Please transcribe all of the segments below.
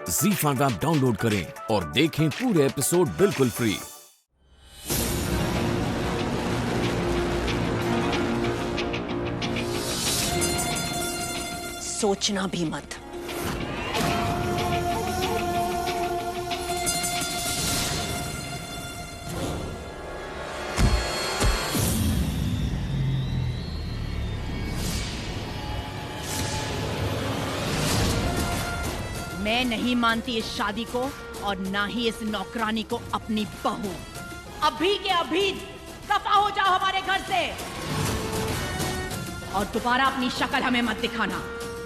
ZEE5 app download करें और देखें पूरे एपिसोड बिल्कुल फ्री। सोचना भी मत। मैं नहीं मानती इस शादी को और ना ही इस नौकरानी को अपनी बहू। अभी के अभी दफा हो जाओ हमारे घर से और दोबारा अपनी शक्ल हमें मत दिखाना।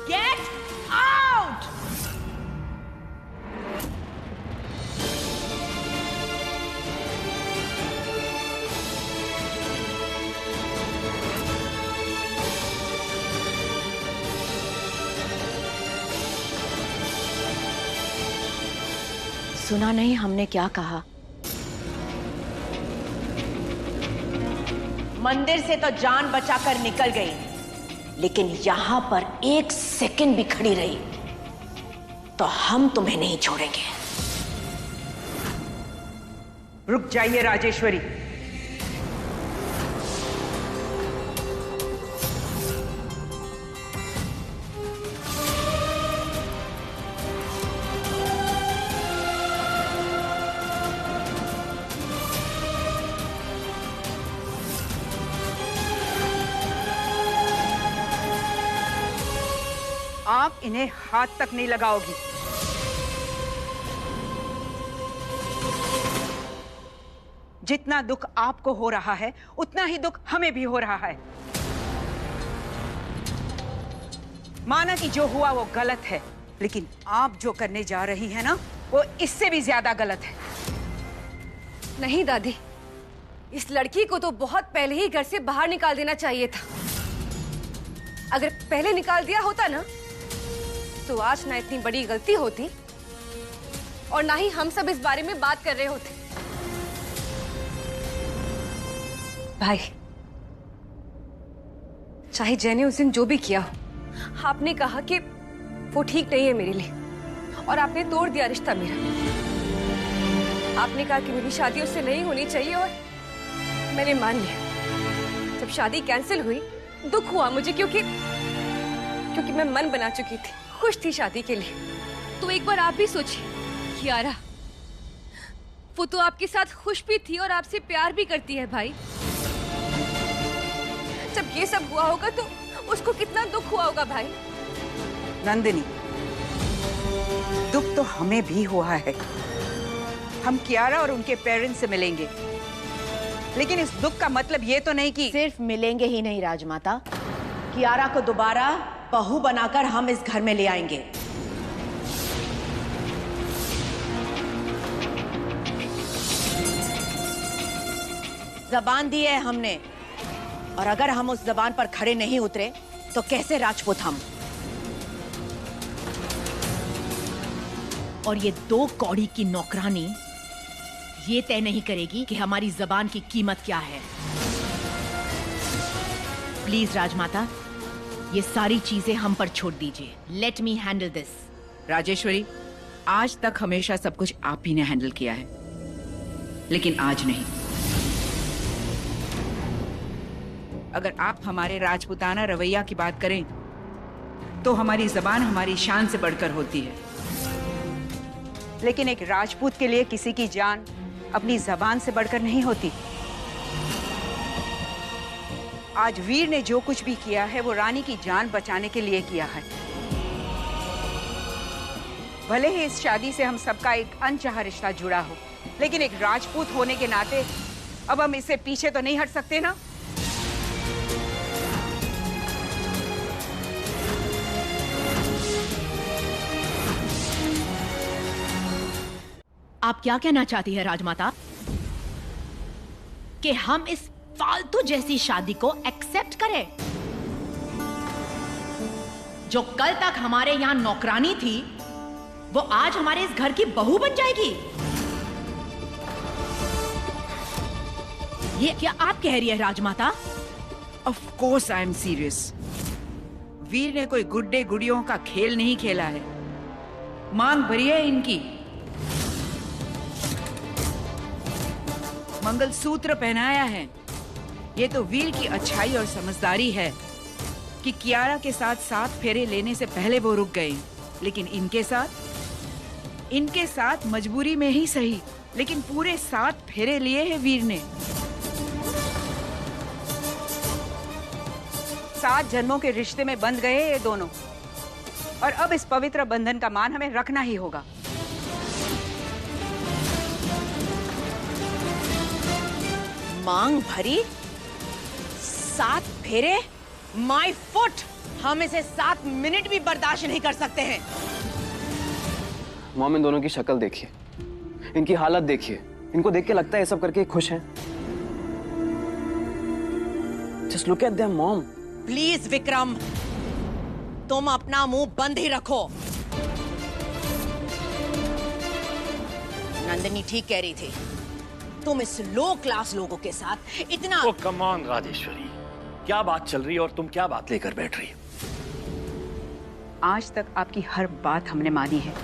Get out! सुना नहीं हमने क्या कहा? मंदिर से तो जान बचाकर निकल गई, लेकिन यहां पर एक सेकंड भी खड़ी रही तो हम तुम्हें नहीं छोड़ेंगे। रुक जाइए राजेश्वरी। आप इन्हें हाथ तक नहीं लगाओगी। जितना दुख आपको हो रहा है उतना ही दुख हमें भी हो रहा है। माना कि जो हुआ वो गलत है, लेकिन आप जो करने जा रही है ना, वो इससे भी ज्यादा गलत है। नहीं दादी, इस लड़की को तो बहुत पहले ही घर से बाहर निकाल देना चाहिए था। अगर पहले निकाल दिया होता ना, तो आज ना इतनी बड़ी गलती होती और ना ही हम सब इस बारे में बात कर रहे होते। भाई, चाहे जय ने उस दिन जो भी किया हो, आपने कहा कि वो ठीक नहीं है मेरे लिए और आपने तोड़ दिया रिश्ता मेरा। आपने कहा कि मेरी शादी उससे नहीं होनी चाहिए और मैंने मान लिया। जब शादी कैंसिल हुई, दुख हुआ मुझे क्योंकि मैं मन बना चुकी थी, खुश थी शादी के लिए। तो एक बार आप भी सोचिए कियारा, वो तो आपके साथ खुश भी थी और आपसे प्यार भी करती है भाई। जब ये सब हुआ होगा तो उसको कितना दुख हुआ होगा भाई। नंदिनी, दुख तो हमें भी हुआ है। हम कियारा और उनके पेरेंट्स से मिलेंगे, लेकिन इस दुख का मतलब ये तो नहीं कि सिर्फ मिलेंगे ही नहीं राजमाता, कियारा को दोबारा बहू बनाकर हम इस घर में ले आएंगे। जबान दी है हमने, और अगर हम उस जबान पर खड़े नहीं उतरे तो कैसे राजपूत हम? और ये दो कौड़ी की नौकरानी ये तय नहीं करेगी कि हमारी जबान की कीमत क्या है। प्लीज राजमाता, ये सारी चीजें हम पर छोड़ दीजिए। Let me handle this. Rajeshwari, आज तक हमेशा सब कुछ आप ही ने हैंडल किया है, लेकिन आज नहीं। अगर आप हमारे राजपूताना रवैया की बात करें तो हमारी जबान हमारी शान से बढ़कर होती है, लेकिन एक राजपूत के लिए किसी की जान अपनी जबान से बढ़कर नहीं होती। आज वीर ने जो कुछ भी किया है वो रानी की जान बचाने के लिए किया है। भले ही इस शादी से हम सबका एक अनचाहा रिश्ता जुड़ा हो, लेकिन एक राजपूत होने के नाते अब हम इससे पीछे तो नहीं हट सकते ना। आप क्या कहना चाहती है राजमाता? कि हम इस फालतू जैसी शादी को एक्सेप्ट करें, जो कल तक हमारे यहां नौकरानी थी वो आज हमारे इस घर की बहू बन जाएगी? ये क्या आप कह रही है Rajmata? Of course I am serious. Veer ने कोई गुड्डे गुड़ियों का खेल नहीं खेला है। मांग भरी है इनकी। मंगलसूत्र पहनाया है। ये तो वीर की अच्छाई और समझदारी है कि कियारा के साथ 7 फेरे लेने से पहले वो रुक गए, लेकिन इनके साथ मजबूरी में ही सही, लेकिन पूरे 7 फेरे लिए हैं वीर ने। 7 जन्मों के रिश्ते में बंध गए ये दोनों, और अब इस पवित्र बंधन का मान हमें रखना ही होगा। मांग भरी, 7 फेरे, माय फुट। हम इसे 7 मिनट भी बर्दाश्त नहीं कर सकते हैं। मॉम, इन दोनों की शक्ल देखिए, इनकी हालत देखिए। इनको देख के लगता है ये सब करके खुश हैं। Just look at them mom. Please Vikram, तुम अपना मुंह बंद ही रखो। नंदिनी ठीक कह रही थी, तुम इस लो क्लास लोगों के साथ इतना। ओ कम ऑन राजेश्वरी, क्या बात चल रही है और तुम क्या बात लेकर बैठ रही हो? आज तक आपकी हर बात हमने मानी है,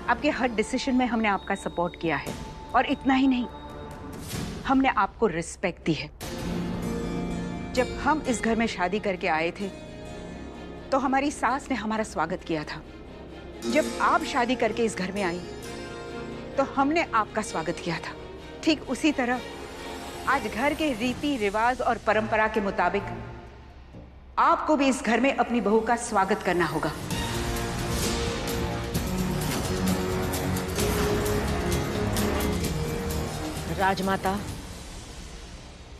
आपके हर डिसीजन में हमने आपका सपोर्ट किया है, और इतना ही नहीं, हमने आपको रिस्पेक्ट दी है। जब हम इस घर में शादी करके आए थे तो हमारी सास ने हमारा स्वागत किया था। जब आप शादी करके इस घर में आई तो हमने आपका स्वागत किया था। ठीक उसी तरह आज घर के रीति रिवाज और परंपरा के मुताबिक आपको भी इस घर में अपनी बहू का स्वागत करना होगा। राजमाता,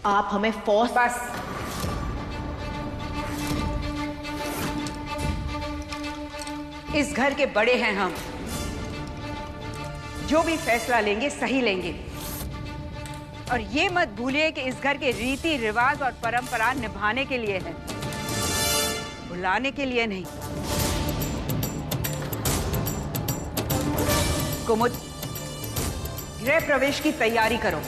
आप हमें फोर्स। बस, इस घर के बड़े हैं हम। जो भी फैसला लेंगे सही लेंगे, और ये मत भूलिए कि इस घर के रीति रिवाज और परंपरा निभाने के लिए है, भुलाने के लिए नहीं। कुमुद, गृह प्रवेश की तैयारी करो।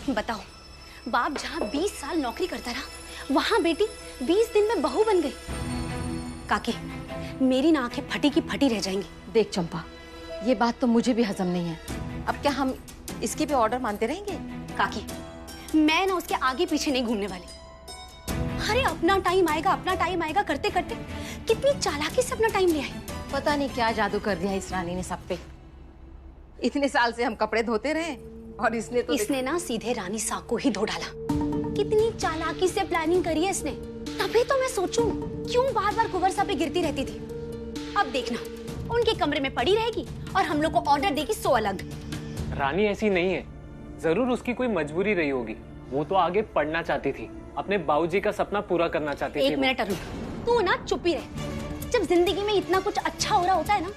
बताओ, बाप जहाँ 20 साल नौकरी करता रहा, वहाँ बेटी 20 दिन में बहू बन गई। काकी, मेरी ना आंखें फटी की फटी रह जाएंगी। देख चंपा, ये बात तो मुझे भी हजम नहीं है। अब क्या हम इसके भी ऑर्डर मानते रहेंगे? काकी, मैं ना उसके आगे पीछे नहीं घूमने वाली। अरे अपना टाइम आएगा, अपना टाइम आएगा करते करते कितनी चालाकी से अपना टाइम ले आई। पता नहीं क्या जादू कर दिया इस रानी ने सब पे। इतने साल से हम कपड़े धोते रहे और इसने ना सीधे रानी साग को ही धो डाला। कितनी चालाकी से प्लानिंग करी है इसने। तभी तो मैं सोचूं क्यों बार बार कुंवर सा पे गिरती रहती थी। अब देखना, उनके कमरे में पड़ी रहेगी और हम लोग को ऑर्डर देगी सो अलग। रानी ऐसी नहीं है, जरूर उसकी कोई मजबूरी रही होगी। वो तो आगे पढ़ना चाहती थी, अपने बाबूजी का सपना पूरा करना चाहती थी। एक मिनट अरुण, तू ना चुप ही रह। जब जिंदगी में इतना कुछ अच्छा हो रहा होता है ना,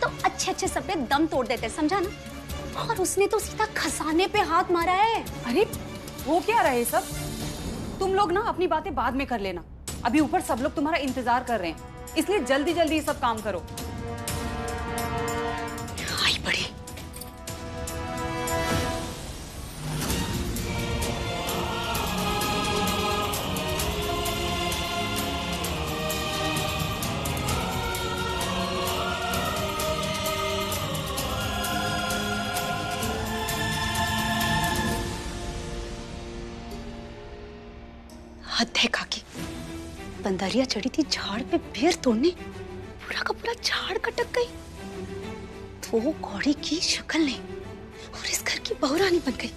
तो अच्छे अच्छे सपने दम तोड़ देते हैं, समझा ना? और उसने तो सीधा खजाने पे हाथ मारा है। अरे वो क्या रहे सब? तुम लोग ना अपनी बातें बाद में कर लेना। अभी ऊपर सब लोग तुम्हारा इंतजार कर रहे हैं, इसलिए जल्दी जल्दी ये सब काम करो। आई बड़ी। हद है काकी, बंदरिया चढ़ी थी झाड़ पे बेर तोड़ने, पूरा का पूरा झाड़ कटक गई। वो घोड़ी की शक्ल नहीं और इस घर की बहुरानी बन गई।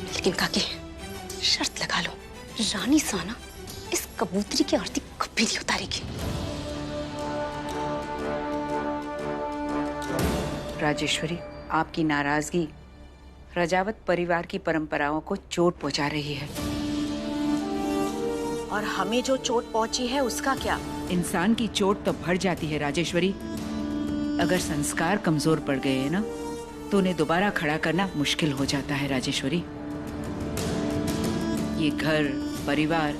लेकिन काकी, शर्त लगा लो, रानी साना इस कबूतरी की आरती कभी नहीं उतारेगी। राजेश्वरी, आपकी नाराजगी रजावत परिवार की परंपराओं को चोट पहुंचा रही है। और हमें जो चोट पहुंची है उसका क्या? इंसान की चोट तो बढ़ जाती है राजेश्वरी। अगर संस्कार कमजोर पड़ गए हैं ना, तो उन्हें दोबारा खड़ा करना मुश्किल हो जाता है राजेश्वरी। ये घर परिवार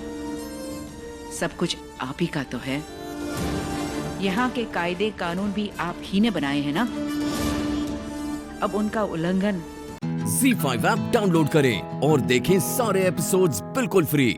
सब कुछ आप ही का तो है। यहाँ के कायदे कानून भी आप ही ने बनाए हैं ना, अब उनका उल्लंघन। ZEE5 ऐप डाउनलोड करें और देखें सारे एपिसोड्स बिल्कुल फ्री।